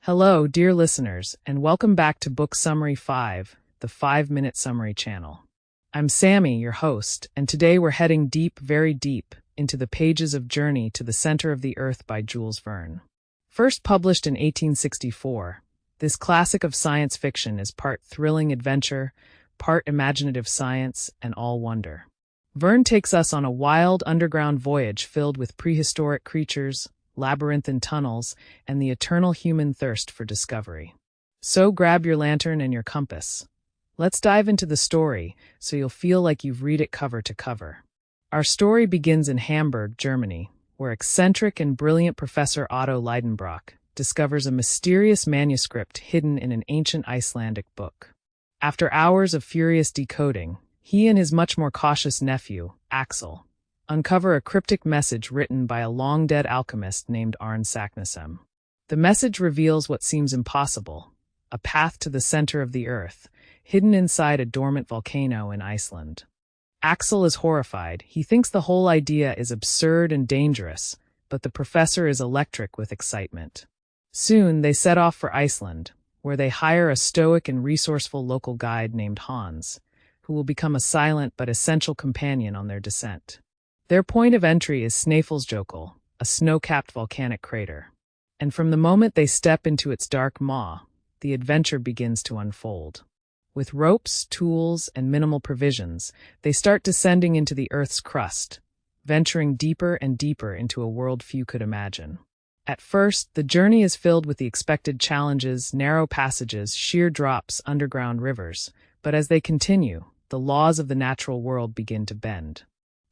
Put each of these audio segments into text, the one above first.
Hello, dear listeners, and welcome back to Book Summary 5, the 5-Minute Summary channel. I'm Sammy, your host, and today we're heading deep, very deep, into the pages of Journey to the Center of the Earth by Jules Verne. First published in 1864, this classic of science fiction is part thrilling adventure, part imaginative science, and all wonder. Verne takes us on a wild underground voyage filled with prehistoric creatures, labyrinthine tunnels, and the eternal human thirst for discovery. So grab your lantern and your compass. Let's dive into the story so you'll feel like you've read it cover to cover. Our story begins in Hamburg, Germany, where eccentric and brilliant Professor Otto Lidenbrock discovers a mysterious manuscript hidden in an ancient Icelandic book. After hours of furious decoding, he and his much more cautious nephew, Axel, uncover a cryptic message written by a long-dead alchemist named Arne Saknussemm. The message reveals what seems impossible, a path to the center of the earth, hidden inside a dormant volcano in Iceland. Axel is horrified. He thinks the whole idea is absurd and dangerous, but the professor is electric with excitement. Soon they set off for Iceland, where they hire a stoic and resourceful local guide named Hans, who will become a silent but essential companion on their descent. Their point of entry is Snæfellsjökull, a snow-capped volcanic crater. And from the moment they step into its dark maw, the adventure begins to unfold. With ropes, tools, and minimal provisions, they start descending into the Earth's crust, venturing deeper and deeper into a world few could imagine. At first, the journey is filled with the expected challenges, narrow passages, sheer drops, underground rivers. But as they continue, the laws of the natural world begin to bend.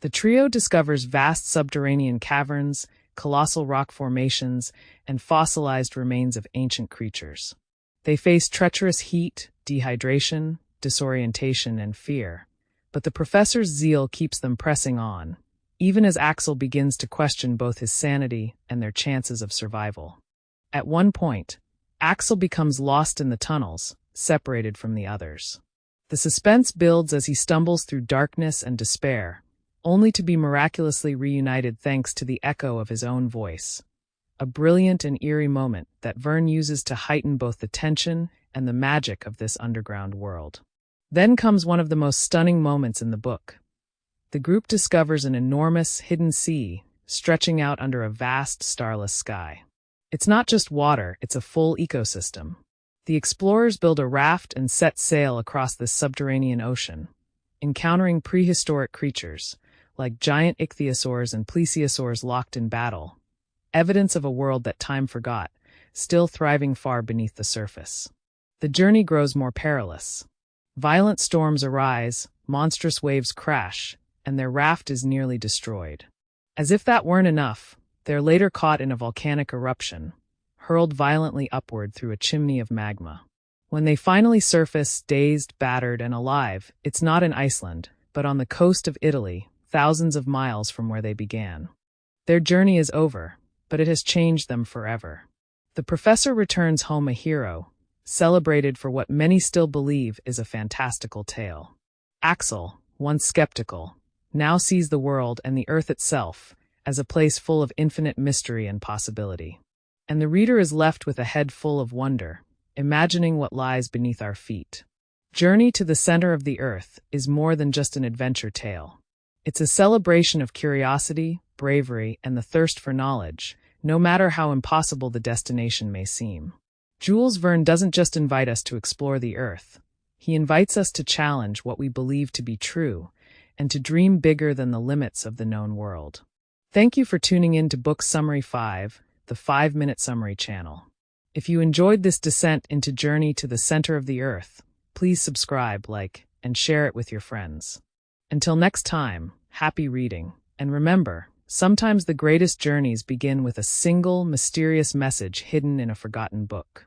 The trio discovers vast subterranean caverns, colossal rock formations, and fossilized remains of ancient creatures. They face treacherous heat, dehydration, disorientation, and fear. But the professor's zeal keeps them pressing on, even as Axel begins to question both his sanity and their chances of survival. At one point, Axel becomes lost in the tunnels, separated from the others. The suspense builds as he stumbles through darkness and despair, only to be miraculously reunited thanks to the echo of his own voice. A brilliant and eerie moment that Verne uses to heighten both the tension and the magic of this underground world. Then comes one of the most stunning moments in the book. The group discovers an enormous, hidden sea, stretching out under a vast, starless sky. It's not just water, it's a full ecosystem. The explorers build a raft and set sail across this subterranean ocean, encountering prehistoric creatures, like giant ichthyosaurs and plesiosaurs locked in battle, evidence of a world that time forgot, still thriving far beneath the surface. The journey grows more perilous. Violent storms arise, monstrous waves crash, and their raft is nearly destroyed. As if that weren't enough, they're later caught in a volcanic eruption, hurled violently upward through a chimney of magma. When they finally surface, dazed, battered, and alive, it's not in Iceland, but on the coast of Italy, thousands of miles from where they began. Their journey is over, but it has changed them forever. The professor returns home a hero, celebrated for what many still believe is a fantastical tale. Axel, once skeptical, now sees the world and the earth itself as a place full of infinite mystery and possibility. And the reader is left with a head full of wonder, imagining what lies beneath our feet. Journey to the Center of the Earth is more than just an adventure tale. It's a celebration of curiosity, bravery, and the thirst for knowledge, no matter how impossible the destination may seem. Jules Verne doesn't just invite us to explore the Earth. He invites us to challenge what we believe to be true, and to dream bigger than the limits of the known world. Thank you for tuning in to Book Summary 5, the 5-Minute Summary channel. If you enjoyed this descent into Journey to the Center of the Earth, please subscribe, like, and share it with your friends. Until next time, happy reading, and remember, sometimes the greatest journeys begin with a single, mysterious message hidden in a forgotten book.